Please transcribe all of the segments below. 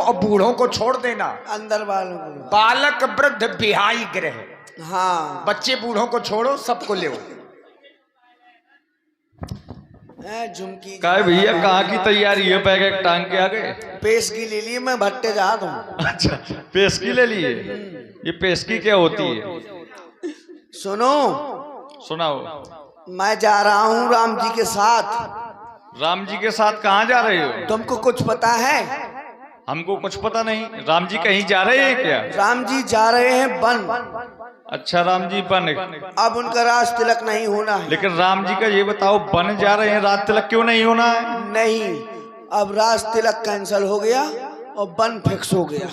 और बूढ़ों को छोड़ देना। अंदर वालों को। बालक वृद्ध बिहाई ग्रह। हाँ, बच्चे बूढ़ों को छोड़ो, सबको ले। झुमकी काय भैया कहाँ की तैयारी है? पैकेट टांग के आ गए? पेशगी ले लिए, मैं भट्टे जा रहा हूँ। अच्छा, पेशगी ले लिए। ये पेशगी क्या होती है? सुनो, सुनाओ। मैं जा रहा हूँ राम जी के साथ। राम जी के साथ कहाँ जा रहे हो? तुमको कुछ पता है? हमको कुछ पता नहीं। राम जी कहीं जा रहे हैं क्या? राम जी जा रहे हैं वन। अच्छा, राम जी बन। अब उनका राज तिलक नहीं होना है। लेकिन राम जी का ये बताओ, बन जा रहे हैं, राज तिलक क्यों नहीं होना है? नहीं, अब राज तिलक कैंसिल हो गया और बन फिक्स हो गया।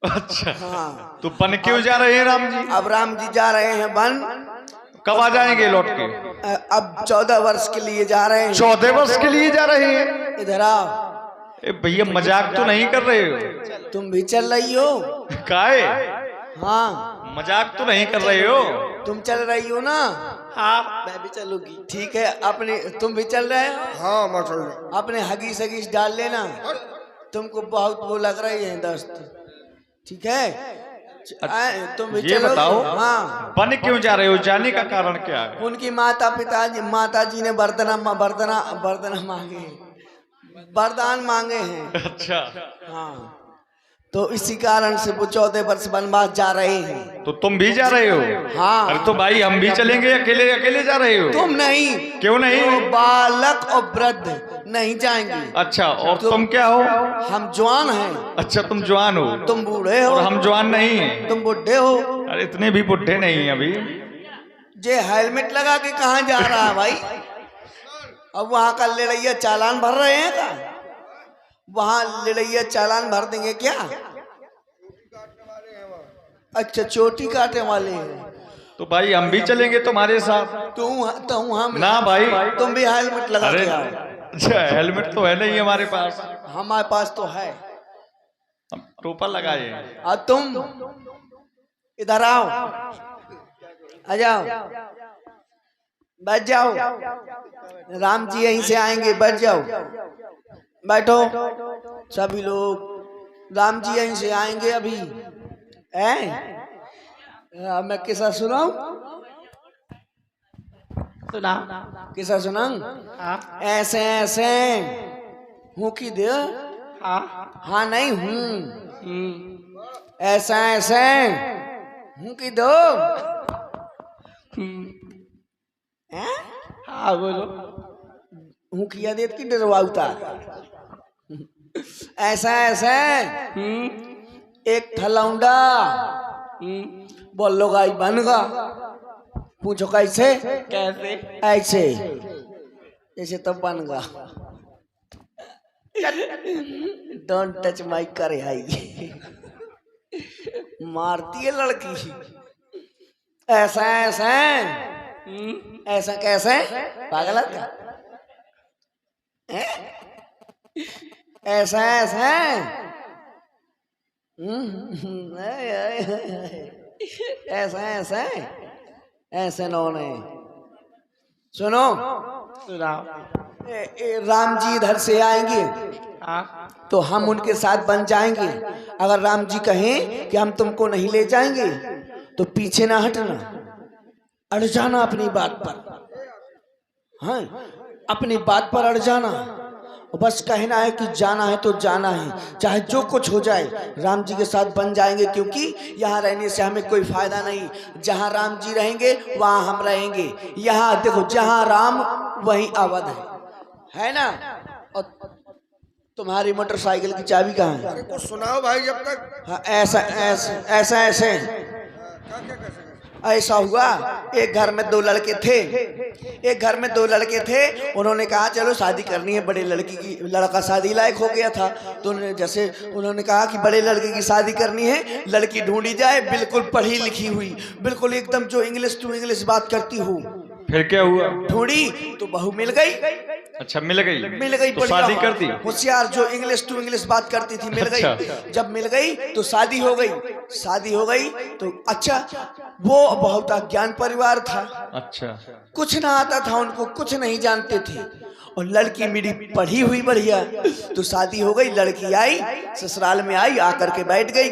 अच्छा, हाँ, तो बन क्यों जा रहे हैं राम जी? अब राम जी जा रहे हैं वन। कब आ जाएंगे लौट के? अब 14 वर्ष के लिए जा रहे हैं। 14 वर्ष के लिए जा रहे हैं? इधर आओ। ए भैया, मजाक तो नहीं कर रहे हो? तुम भी चल रही हो? काहे? हाँ, मजाक तो नहीं कर रहे हो? तुम चल रही हो ना? हाँ, मैं भी चलूंगी। ठीक है, अपने तुम भी चल रहे हो? हाँ, मैं चल रहा। अपने हगीस हगीस डाल लेना, तुमको बहुत वो लग रही है दोस्त। ठीक है, तुम भी ये चलो। बताओ, हाँ, बन क्यों जा रहे हो? जाने का कारण क्या है? उनकी माता जी ने वरदान मांगे हैं। अच्छा, हाँ, तो इसी कारण से वो 14 वर्ष वनवास जा रहे हैं। तो तुम भी जा रहे हो? हाँ। अरे तो भाई हम भी चलेंगे। अकेले अकेले जा रहे हो? तुम नहीं। क्यों नहीं? वो बालक और वृद्ध नहीं जाएंगे। अच्छा, और तुम क्या हो? हम जवान हैं। अच्छा, तुम जवान हो। तुम बूढ़े हो। और हम जवान नहीं हैं। तुम बुढ़े हो। अरे इतने भी बुढ़े नहीं हैं अभी। जे हेलमेट लगा के कहाँ जा रहा है भाई? अब वहां का लड़ैया चालान भर रहे हैं क्या? वहां लड़ैया चालान भर देंगे क्या? अच्छा, चोटी काटने वाले हैं। तो भाई हम भी चलेंगे तुम्हारे साथ। हम ना भाई, तुम भी हेलमेट लगा के आओ। अच्छा, हेलमेट तो है नहीं हमारे पास। हमारे पास तो है। हम टोपा लगाए। अब तुम इधर आओ, आ जाओ, बैठ जाओ। राम जी यहीं से आएंगे, बैठ जाओ, बैठो सभी लोग। राम जी यहीं से आएंगे अभी। मैं किस्सा सुनाऊं? सुना, किस्सा सुनाऊं? ऐसे ऐसे हूँ की दे। हाँ नहीं हूँ। ऐसा ऐसे हूँ की दो। हाँ बोलो। हूँ किया देत की डरवाउता। ऐसा ऐसे एक थलौंडा बोलो गाई बन गा। पूछो कैसे? कैसे? ऐसे, ऐसे तो बन गा। डोंट टच माई करे हाई। मारती है लड़की। ऐसा ऐसा ऐसा कैसे? पागल है? ऐसा ऐसा ऐसा ऐसा ऐसे नौने। सुनो, राम जी इधर से आएंगे तो हम उनके साथ बन जाएंगे। अगर राम जी कहें कि हम तुमको नहीं ले जाएंगे तो पीछे ना हटना, अड़ जाना अपनी बात पर। हाँ, अपनी बात पर अड़ जाना। बस कहना है कि जाना है तो जाना है, चाहे जो कुछ हो जाए। राम जी के साथ बन जाएंगे, क्योंकि यहाँ रहने से हमें कोई फायदा नहीं। जहाँ राम जी रहेंगे वहाँ हम रहेंगे। यहाँ देखो, जहाँ राम वहीं अवध है ना? और तुम्हारी मोटरसाइकिल की चाबी कहाँ है? कुछ सुनाओ भाई जब तक। हाँ, ऐसा ऐसा ऐसे ऐसा हुआ। एक घर में दो लड़के थे। एक घर में दो लड़के थे। उन्होंने कहा चलो शादी करनी है। बड़े लड़की की, लड़का शादी लायक हो गया था, तो जैसे उन्होंने कहा कि बड़े लड़के की शादी करनी है, लड़की ढूंढी जाए बिल्कुल पढ़ी लिखी हुई, बिल्कुल एकदम जो इंग्लिश टू इंग्लिश बात करती हो। फिर क्या हुआ? ढूंढी तो बहू मिल गई। अच्छा मिल गई। मिल गई, तो बढ़िया शादी हो। कर दी। होशियार जो इंग्लिश टू इंग्लिश बात करती थी, मिल अच्छा। गई। जब मिल गई तो शादी हो गई। शादी हो गई तो अच्छा, वो बहुत अज्ञान परिवार था, अच्छा कुछ ना आता था उनको, कुछ नहीं जानते थे। और लड़की मेरी पढ़ी हुई बढ़िया, तो शादी हो गई। लड़की आई, ससुराल में आई, आकर के बैठ गई।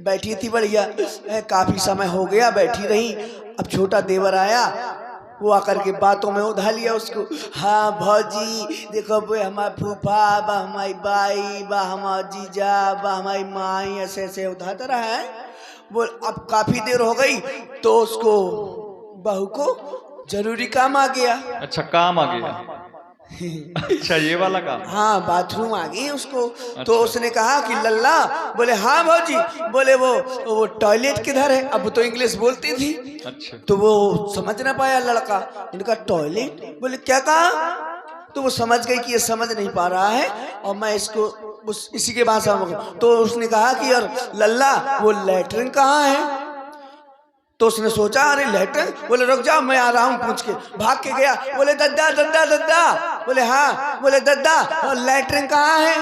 बैठी थी बढ़िया, काफी समय हो गया बैठी रही। अब छोटा देवर आया, वो आकर के बातों में उधा लिया उसको। हाँ भौजी देखो, बे हमारे फूफा बा, हमारी बाई बा, हमारा जीजा बा, हमारी माई, ऐसे ऐसे उधाता रहा है। बोल अब काफी देर हो गई तो उसको बहू को जरूरी काम आ गया। अच्छा काम आ गया। अच्छा ये वाला काम। हाँ बाथरूम आ गई उसको। अच्छा। तो उसने कहा कि लल्ला, बोले हाँ भौजी, बोले वो टॉयलेट किधर है। अब वो तो इंग्लिश बोलती थी, अच्छा तो वो समझ ना पाया लड़का। उनका टॉयलेट, बोले क्या कहा। तो वो समझ गई कि ये समझ नहीं पा रहा है और मैं इसको इसी के भाषा में। तो उसने कहा कि यार लल्ला, वो लैट्रिन कहाँ है। तो उसने सोचा अरे लैट्रिन, बोले रुक जाओ मैं आ रहा हूँ पूछ के। भाग के गया, बोले दद्दा दद्दा दद्दा, बोले हाँ, बोले दद्दा और लैट्रिन कहाँ है।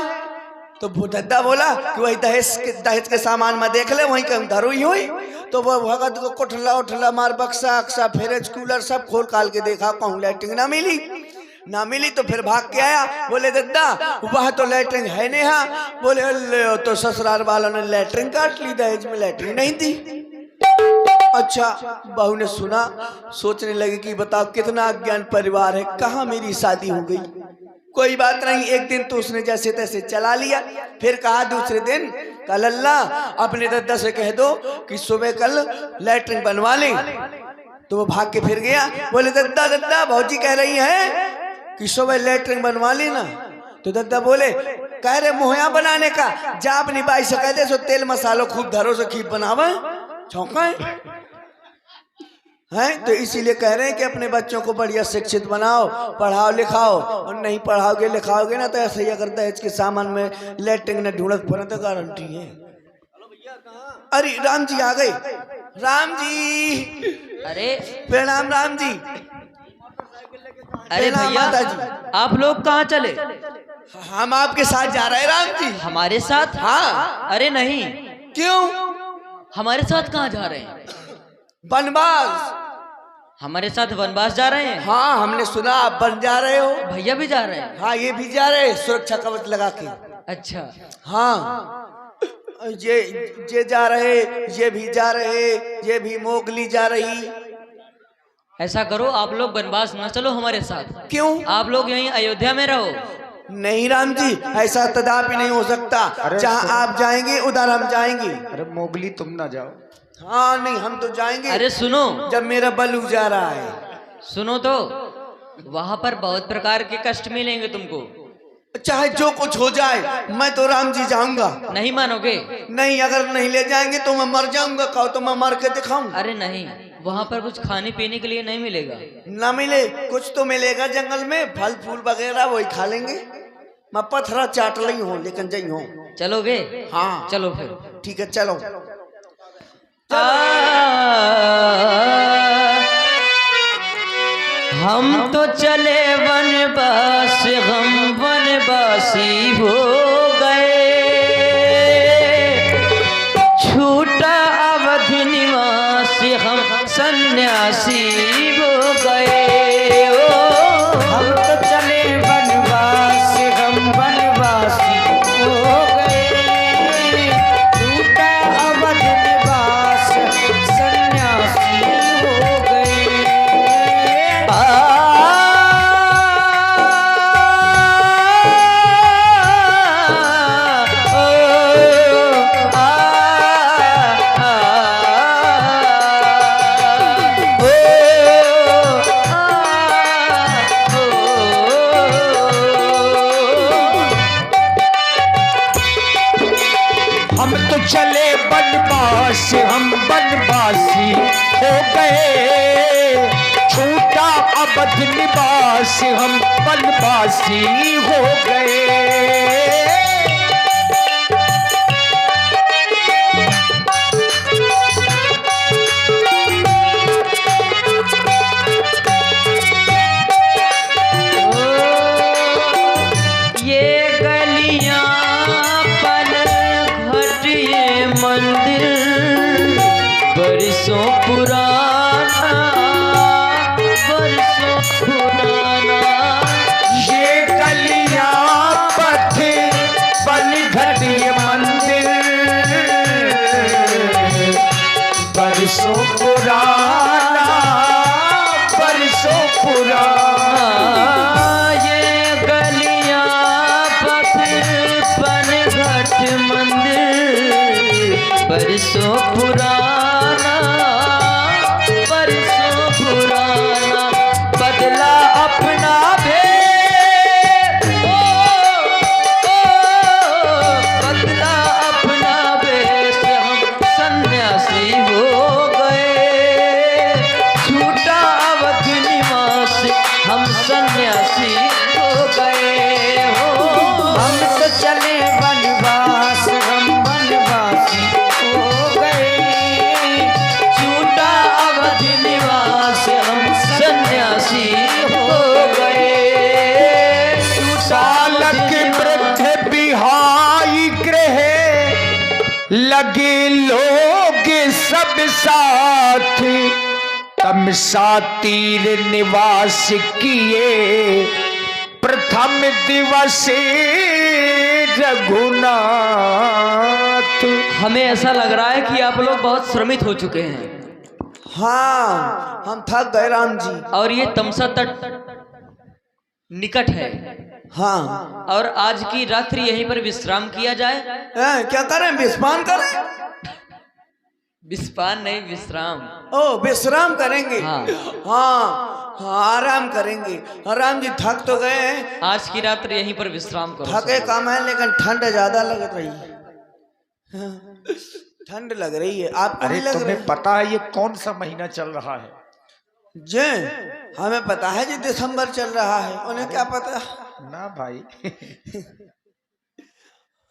तो वो दद्दा बोला कि वही दहेज के सामान में देख ले, वहीं कहीं धरुई हुई। तो वो भगत को कोठला उठला मार, बक्सा अक्सा फ्रिज कूलर सब खोल काल के देखा, कहूँ लैट्रिन ना मिली। ना मिली तो फिर भाग के आया, बोले दद्दा वहाँ तो लैट्रिन है नहीं। हाँ, बोले तो ससुराल वालों ने लैट्रिन काट ली, दहेज में लैट्रिन नहीं थी। अच्छा, बहू ने सुना, सोचने लगी कि बताओ कितना अज्ञान परिवार है, कहाँ मेरी शादी हो गई। कोई बात नहीं, एक दिन तो उसने जैसे तैसे चला लिया। फिर कहा दूसरे दिन, कल अल्लाह अपने दद्दा से कह दो कि सुबह कल लैट्रिन बनवा ले। तो वो भाग के फिर गया, बोले दद्दा दद्दा भौजी कह रही है कि सुबह लैट्रिन बनवा लेना। तो दद्दा बोले कह रहे मुहैया बनाने का, जा अपनी बाई से कह दे सो तेल मसालो खूब धरो से खीर बनावे छौका है। तो इसीलिए कह रहे हैं कि अपने बच्चों को बढ़िया शिक्षित बनाओ, पढ़ाओ लिखाओ। और नहीं पढ़ाओगे लिखाओगे ना तो ऐसे ही अगर दहेज के सामान में लैट्रिन न ढूंढत पड़े तो गारंटी है। अरे राम जी आ गए। राम जी, अरे प्रणाम राम जी। अरे प्रणाम भैया, माता जी। आप लोग कहाँ चले। हम आपके साथ जा रहे हैं राम जी। हमारे साथ। हाँ। अरे नहीं, क्यों। हमारे साथ कहाँ जा रहे हैं। वनवास। हमारे साथ वनवास जा रहे हैं। हाँ हमने सुना आप बन जा रहे हो। भैया भी जा रहे हैं। हाँ ये भी जा रहे हैं सुरक्षा कवच लगा के। अच्छा हाँ ये जा रहे, ये भी जा रहे, ये भी मोगली जा रही। ऐसा करो, आप लोग वनवास न चलो हमारे साथ। क्यों। आप लोग यहीं अयोध्या में रहो। नहीं राम जी, ऐसा कदापि नहीं हो सकता। जहाँ आप जाएंगे उधर हम जाएंगे। अरे मोगली तुम ना जाओ। हाँ नहीं हम तो जाएंगे। अरे सुनो, जब मेरा बलू जा रहा है। सुनो तो, वहाँ पर बहुत प्रकार के कष्ट मिलेंगे तुमको। चाहे जो कुछ हो जाए मैं तो राम जी जाऊंगा। नहीं मानोगे। नहीं, अगर नहीं ले जाएंगे तो मैं मर जाऊंगा। कहो तो मैं मर के दिखाऊं। अरे नहीं, वहाँ पर कुछ खाने पीने के लिए नहीं मिलेगा। ना मिले कुछ तो मिलेगा जंगल में, फल फूल वगैरह वही खा लेंगे। मैं पत्थरा चाट ली हूँ लेकिन जई हूँ। चलोगे। हाँ चलो फिर। ठीक है चलो। हम तो चले वनवास, हम वनवासी हो गए। छूटा अवध निवास, हम सन्यासी हो गए। हम तो चले वनवास, हम वनवासी हो गए। टूटा अवध निवास, सन्यासी हो गए। हम तो चले वनवास, हम वनवासी हो गए। छूटा अवध निवास, हम वनवासी हो गए। बरसों पुराना, बरसों पुराना। ये गलियां पथ पनघट ये मंदिर बरसों पुराना, बरसों पुराना। ये गलियां पथ पनघट मंदिर बरसों पुराना, बरसों पुराना। बदला अपना भेष, बदला अपना भेष, हम सन्यासी हो गए। छूटा अवध निवास, हम सन्यासी हो गए हो। हम तो चले वनवास, हम वनवासी हो गए। छूटा अवध निवास, हम सन्यासी हो गए। सालक वृद्ध बिहाई गृह लगे लोग सब साथ तमसा तीर निवास किए प्रथम दिवस रघुनाथ। हमें ऐसा लग रहा है कि आप लोग बहुत श्रमित हो चुके हैं हाँ, हम थक गए राम जी। और ये तमसा तट निकट है हाँ, और आज की रात्रि यहीं पर विश्राम किया जाए। क्या करें, विस्पान करें? विस्पान नहीं, विश्राम। ओ, विश्राम करेंगे। हाँ। हाँ, हाँ, आराम करेंगे। राम जी थक तो गए हैं, आज की रात्रि यहीं पर विश्राम करो। थके कम है लेकिन ठंड ज्यादा लग रही है। हाँ, ठंड लग रही है। आप अरे लग तुम्हें रही पता है ये कौन सा महीना चल रहा है? जे हमें पता है जी दिसंबर चल रहा है, उन्हें क्या पता? ना भाई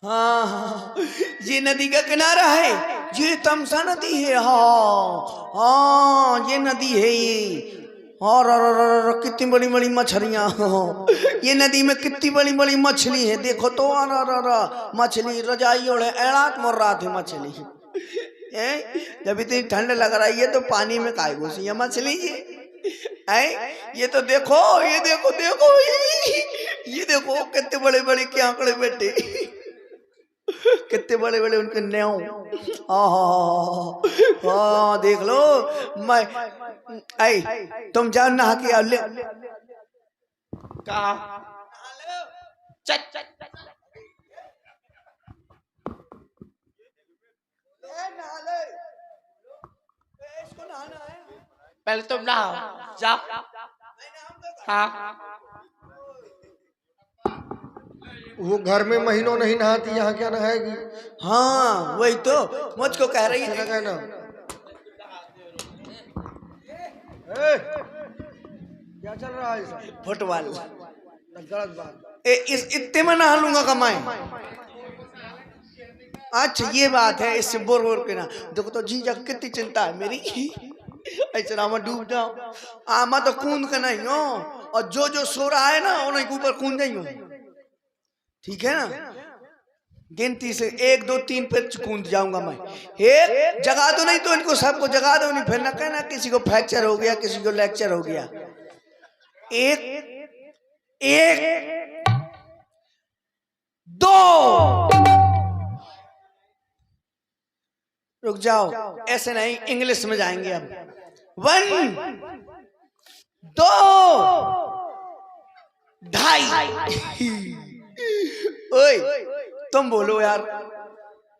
हाँ, हाँ, ये नदी का किनारा है, ये तमसा नदी है। हाँ हाँ, ये नदी है ये। और कितनी बड़ी बड़ी मछलियाँ, ये नदी में कितनी बड़ी बड़ी मछली है। देखो तो मछली रजाई ओढ़े एड़ाक मर रहा थी मछली। जब इतनी ठंड लग रही है तो पानी में काय घुसी है मछली ये तो देखो, ये देखो देखो, ये देखो कितने बड़े बड़े के आंकड़े बैठे, कितने बड़े बड़े उनके न्याऊ। हाँ, देख लो। मैं तुम जाओ नहा के आओ। ले पहले तुम नहाओ, जाओ। हाँ, वो घर में महीनों नहीं नहाती, यहाँ क्या नहाएगी? हाँ, वही तो मुझको कह रही है। कहना क्या चल रहा है? फुटबॉल। गलत बात। इस इतने में नहा लूंगा कमाए। अच्छा, ये बात है। इससे बोर बोर के ना देखो तो जी जग कितनी चिंता है मेरी। ऐसा रामा डूब जाओ, आमा तो कूद के नहीं हो, और जो जो सो रहा है ना उन्हें ऊपर कूद नहीं हो। ठीक है ना? गिनती से 1 2 3 पे कूद जाऊंगा मैं। एक जगा दो, नहीं तो इनको सबको जगा दो, नहीं फिर ना कहना किसी को फ्रैक्चर हो गया, किसी को लेक्चर हो गया। एक एक 2 रुक जाओ, ऐसे नहीं, इंग्लिश में जाएंगे अब। 1 2 2.5। ओए तुम बोलो यार,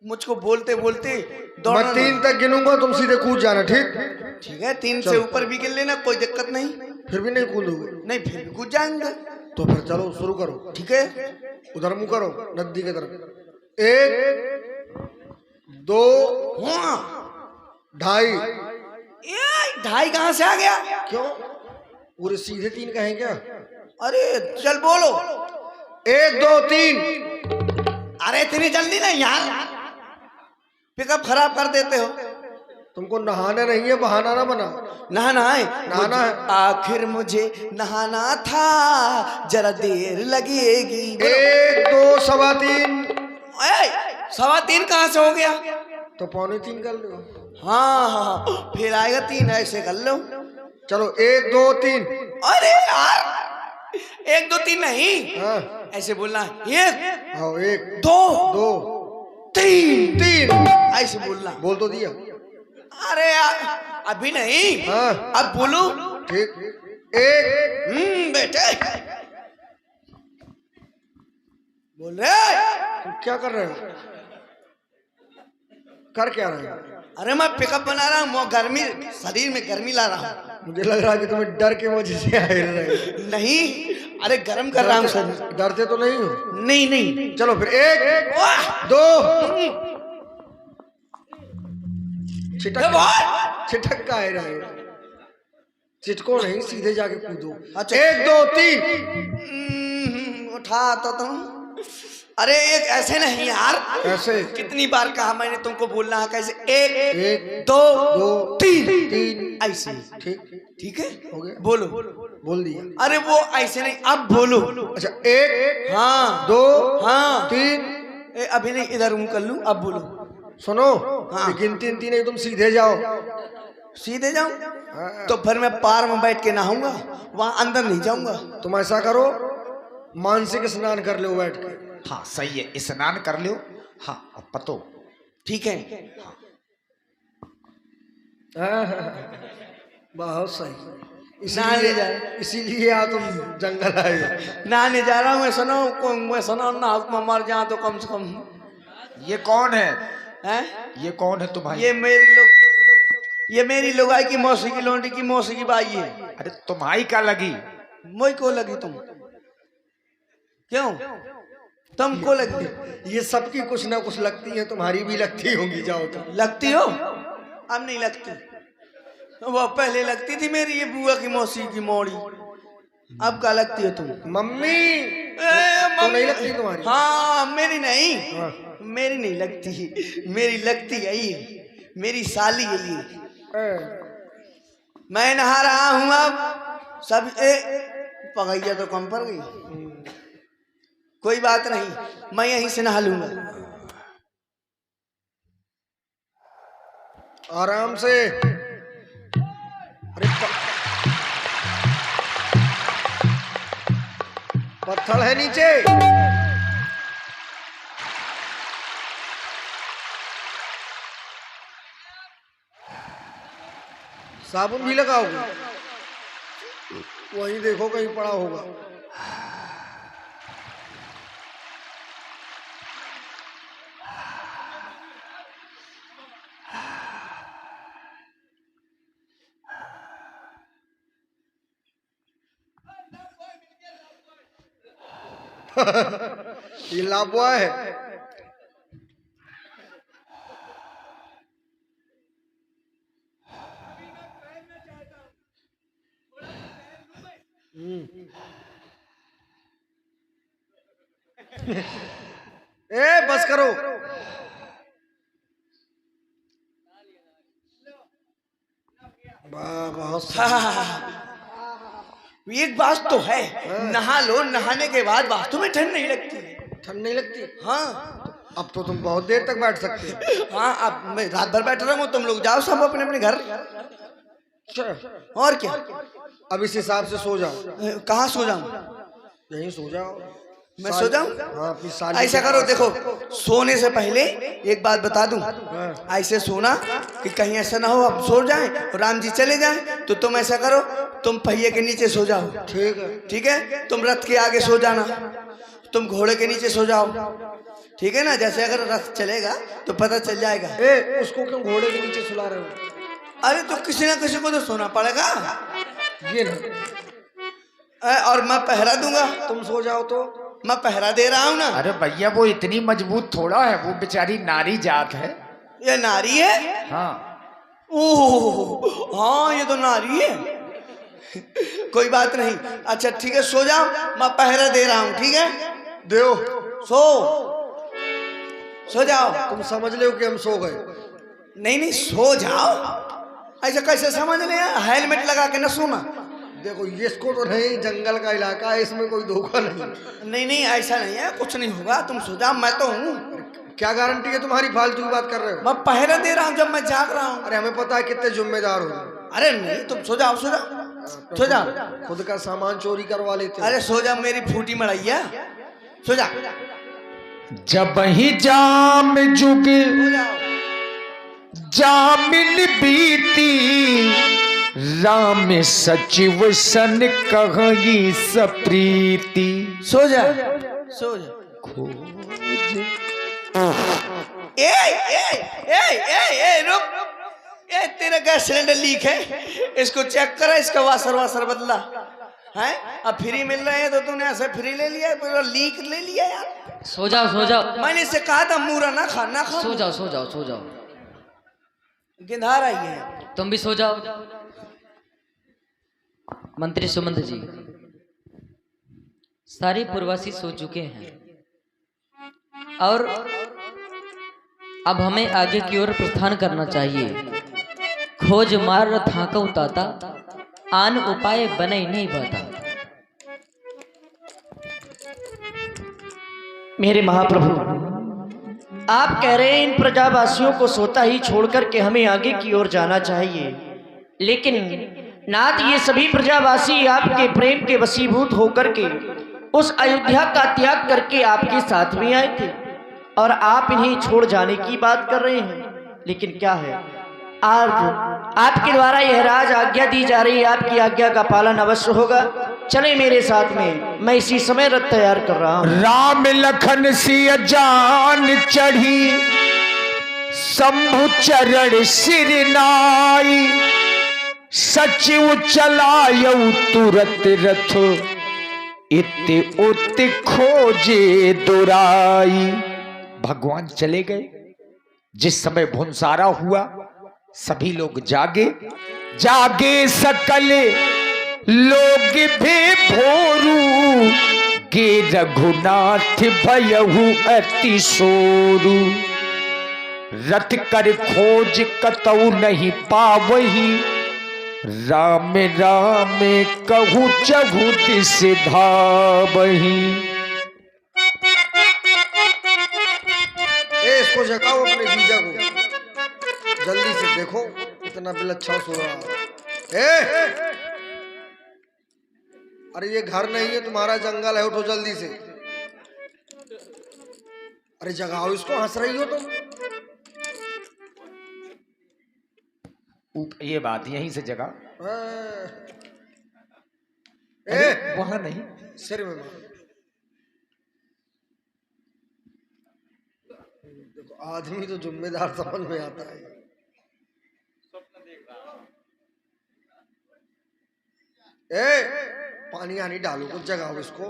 मुझको बोलते बोलते मैं 3 तक गिनूंगा, तुम सीधे कूद जाना। ठीक ठीक है, 3 से ऊपर भी गिन लेना, कोई दिक्कत नहीं। फिर भी नहीं कूदोगे? नहीं, फिर भी कूद जाएंगे। तो फिर चलो शुरू करो। ठीक है, उधर मुंह करो नदी की तरफ। 1 2 2.5। 2.5 कहाँ से आ गया? क्यों पूरे सीधे 3 कहें क्या? अरे चल बोलो। 1 2 3। अरे इतनी जल्दी नहीं यार, पिकअप खराब कर देते हो। तुमको नहाना नहीं है, बहाना ना बना। नहाना है, नहाना है। आखिर मुझे नहाना था, जरा देर लगेगी। 1 2 सवा 3। 3.25 कहाँ से हो गया? तो 2.25 कर लो। हाँ हाँ, फिर आएगा 3, ऐसे कर लो। चलो 1 2 3। अरे यार 1 2 3 नहीं, हाँ ऐसे बोलना है 1 हाँ 1 2 2 3 3। ऐसे बोलना। बोल तो दिया। अरे यार अभी नहीं, हाँ अब बोलो। ठीक। 1। बेटे बोल रहे। तुम क्या कर रहे हो? कर क्या रहे हो? अरे मैं पिकअप बना रहा हूँ, गर्मी शरीर में गर्मी ला रहा हूँ। मुझे लग रहा है कि तुम्हें डर के वजह से आए रहे हो। नहीं, अरे गर्म कर रहा हूँ शरीर। डरते तो नहीं हो? नहीं नहीं। चलो फिर 1 2। छिटक का है रहे हो। चिटको नहीं, सीधे जाके कूदो। अच्छा 1 2 3। उठा तो तुम। अरे एक ऐसे नहीं यार, ऐसे कितनी बार कहा मैंने तुमको बोलना है कैसे। 1 2 3 ऐसे। ठीक ठीक है, हो गया। बोलो। बोल दिया। अरे वो ऐसे नहीं, अब बोलो। अच्छा 1 हाँ 2 हाँ 3। अभी नहीं, इधर मुंह कर लूं, अब बोलो। सुनो हाँ। लेकिन 3 3 नहीं, तुम सीधे जाओ। सीधे जाऊं हाँ। तो फिर मैं पार में बैठ के नहाऊंगा, वहां अंदर नहीं जाऊंगा। तुम ऐसा करो, मानसिक स्नान कर लो बैठ के। हाँ सही है, स्नान कर लो। हाँ अब पतो। ठीक है। बहुत सही। नहाने जा रहे। इसीलिए आ तुम जंगल आए। नहाने जा रहा हूँ मैं, सुनो मैं सुनो ना, मैं मर जाऊं तो कम से कम। ये कौन है? हैं? ये कौन है तुम्हारी? ये मेरी लोगाई की मौसी की लोंडी की मौसी की बाई है। अरे तुम्हारी क्या लगी? मोई को लगी तुम? क्यों तुमको लगी? ये सबकी कुछ ना कुछ लगती है, तुम्हारी भी लगती होंगी। जाओ तो लगती हो? अब नहीं लगती। वो पहले लगती थी मेरी ये बुआ की मौसी की मोड़ी। अब क्या लगती हो तुम? मम्मी तो नहीं लगती तुम्हारी? हाँ मेरी नहीं। हाँ। मेरी नहीं लगती, मेरी लगती है ये, मेरी साली है ये। मैं नहा रहा हूँ अब सब। पगैया तो कम पड़ गई, कोई बात नहीं, मैं यहीं से नहा लूंगा आराम से। अरे पत्थर है नीचे। साबुन भी लगाओगे? वहीं देखो कहीं पड़ा होगा। ये लाबुआ है। बस करो। बहुत एक बात तो है, नहा लो, नहाने के बाद वास्तव में ठंड नहीं लगती। ठंड नहीं लगती? हाँ अब तो तुम बहुत देर तक बैठ सकते हो। हाँ, अब मैं रात भर बैठ रहा हूँ, तुम लोग जाओ सब अपने अपने घर। और क्या? अब इस हिसाब से सो जाओ। कहाँ सो जाऊं? यहीं सो जाओ। मैं सो जाऊं? हाँ, अपनी साली ऐसा के करो, पास। देखो सोने से पहले एक बात बता दूं, ऐसे सोना कि कहीं ऐसा ना हो अब सो जाएं और राम जी चले जाएं, तो तुम ऐसा करो, तुम पहिए के नीचे सो जाओ। ठीक है। ठीक है, तुम रथ के आगे सो जाना, तुम घोड़े के नीचे सो जाओ। ठीक है ना, जैसे अगर रथ चलेगा तो पता चल जाएगा। उसको क्यों घोड़े के नीचे सुला रहे हो? अरे तो किसी ना किसी को तो सोना पड़ेगा। ये ना, और मैं पहरा दूंगा। तुम सो जाओ तो मैं पहरा दे रहा हूँ ना। अरे भैया वो इतनी मजबूत थोड़ा है, वो बेचारी नारी जात है। ये नारी है? हाँ। ओह हाँ, ये तो नारी है। कोई बात नहीं, अच्छा ठीक है, सो जाओ, मैं पहरा दे रहा हूँ। ठीक है, दो। सो जाओ। तुम समझ लो कि हम सो गए। नहीं नहीं, सो जाओ। ऐसा कैसे समझ ले? हेलमेट लगा के न सोना। देखो इसको तो नहीं, जंगल का इलाका है, इसमें कोई धोखा नहीं। नहीं नहीं, ऐसा नहीं है, कुछ नहीं होगा, तुम सो जाओ, मैं तो हूँ। क्या गारंटी है तुम्हारी? फालतू की बात कर रहे हो। मैं पहरा दे रहा हूँ जब मैं जाग रहा हूँ। अरे हमें पता है कितने जिम्मेदार हो। अरे नहीं तुम सो जाओ, सो जाओ, सो जाओ। खुद का सामान चोरी करवा लेते हो। अरे सो जा मेरी फूटी मड़ैया, सो जा, जब ही जाम जुग सो जाओ। जामिन बीती, राम सचिव सन कही सप्रीति। सो जा, सो जा। ए रुक, ए तेरा गैस सिलेंडर लीक है, इसको चेक करा, इसका वासर बदला है। अब फ्री मिल रहे हैं तो तूने ऐसे फ्री ले लिया, पूरा लीक ले लिया यार। सो जाओ सो जाओ, मैंने इससे कहा था मूरा ना खा, ना खा। सो जाओ सो जाओ सो जाओ। गिंधार आई है। तुम भी सो जाओ। मंत्री सुमंत जी, सारे पूर्ववासी सो चुके हैं और अब हमें आगे की ओर प्रस्थान करना चाहिए। खोज मार थाका उताता, आन उपाय बने नहीं पाता। मेरे महाप्रभु, आप कह रहे हैं इन प्रजावासियों को सोता ही छोड़कर के हमें आगे की ओर जाना चाहिए, लेकिन नाथ ये सभी प्रजावासी आपके प्रेम के वशीभूत होकर के उस अयोध्या का त्याग करके आपके साथ में आए थे और आप इन्हें छोड़ जाने की बात कर रहे हैं। लेकिन क्या है, आज आपके द्वारा यह राज आज्ञा दी जा रही है, आपकी आज्ञा का पालन अवश्य होगा। चले मेरे साथ में, मैं इसी समय रथ तैयार कर रहा हूं। राम लखन सिय जान चढ़ी, शंभु चरण सिर नाई। सचिव चलायऊ तुरत रथ, इति उत खोजे दुराई। भगवान चले गए। जिस समय भुंसारा हुआ सभी लोग जागे, जागे सकल लोग भी भोरू। गे रघुनाथ भयहु अति सोरू। रथ कर खोज कतऊ नहीं पावही, राम राम कहू चहु दिस धावही। इसको जगाओ अपने जीजा को, जल्दी से देखो इतना बिलच्छा सो रहा है। अरे ये घर नहीं है तुम्हारा, जंगल है, उठो जल्दी से। अरे जगाओ इसको, हंस रही हो तुम। ये बात यहीं से जगा। वहां नहीं, सिर में मार। देखो आदमी तो जिम्मेदार समझ में आता है। पानी आनी डालो, कुछ जगाओ इसको।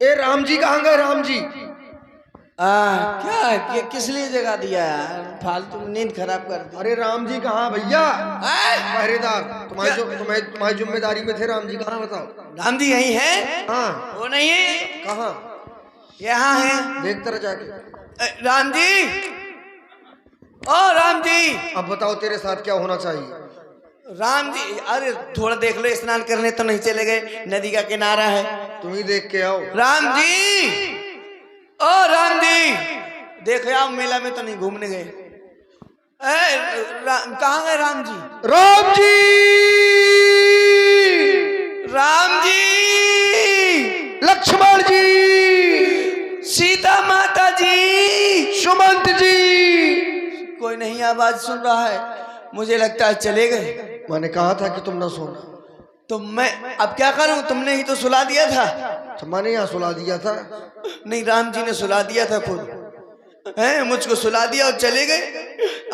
ए राम जी कहाँ गए? राम जी क्या किस लिए जगा दिया यार, फालतू नींद खराब कर दी। अरे राम जी कहाँ भैया? पहरेदार तुम्हारी जिम्मेदारी में थे। राम जी कहाँ बताओ? राम जी यही है? हाँ। वो नहीं है? कहाँ? यहाँ है। देखते रह जाके। राम जी, ओ राम जी। अब बताओ तेरे साथ क्या होना चाहिए? राम जी, अरे थोड़ा देख लो, स्नान करने तो नहीं चले गए? नदी का किनारा है, तुम ही देख के आओ। राम जी, ओ राम जी, देख आओ, मेला में तो नहीं घूमने गए? कहाँ गए राम जी? राम जी, राम जी, लक्ष्मण जी, सीता माता जी, सुमंत जी। कोई नहीं आवाज सुन रहा है, मुझे लगता है चले गए। मैंने कहा था कि तुम ना सोना। तो मैं अब क्या करूं? तुमने ही तो सुला दिया था। तो मैंने यहाँ सुला दिया था। नहीं, राम जी ने सुला दिया था खुद, हैं? मुझको सुला दिया और चले गए।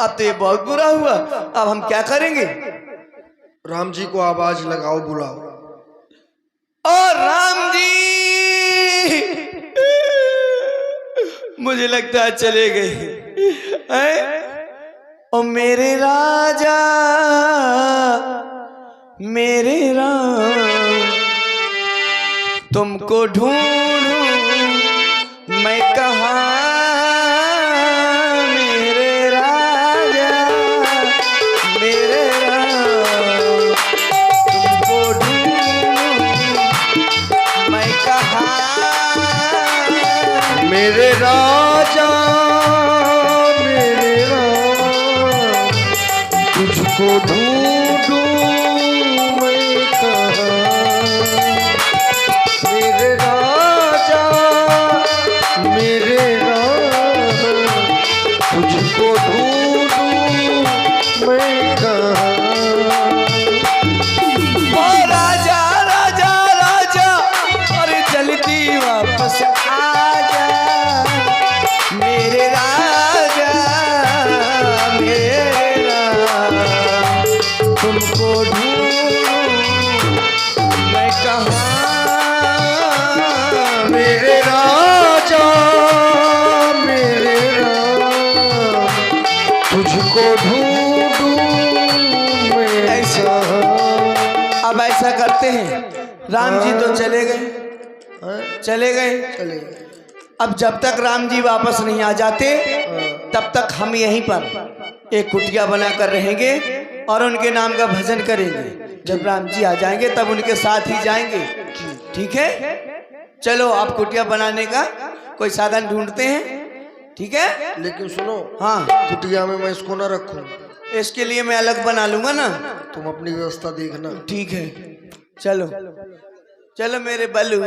अब तो ये बहुत बुरा हुआ, अब हम क्या करेंगे? राम जी को आवाज लगाओ, बुलाओ। और राम जी, मुझे लगता है चले गए हैं? ओ मेरे राजा, मेरे राम, तुमको ढूंढूं मैं कहाँ? मेरे राजा, मेरे राम, तुमको ढूंढूं मैं कहाँ? मेरे राम तुझको ढूंढूं मैं कहाँ, मेरे राजा मेरे राम, तुझको ढूंढूं मैं कहाँ। ओ राजा राजा राजा, अरे जल्दी वापस आजा मेरे राजा मेरे राम, तुमको ढूंढूं मैं कहाँ, मेरे राजा मेरे राम, तुझको ढूंढूं मैं ऐसे। कहाँ। अब ऐसा करते हैं, राम जी तो चले गए, चले गए। चले अब जब तक राम जी वापस नहीं आ जाते तब तक हम यहीं पर एक कुटिया बनाकर रहेंगे और उनके नाम का भजन करेंगे। जब राम जी आ जाएंगे तब उनके साथ ही जाएंगे, ठीक है? चलो आप कुटिया बनाने का कोई साधन ढूंढते हैं, ठीक है? लेकिन सुनो, हाँ, कुटिया में मैं इसको ना रखूं, इसके लिए मैं अलग बना लूंगा ना। तुम अपनी व्यवस्था देखना। ठीक है, चलो चलो मेरे बलू।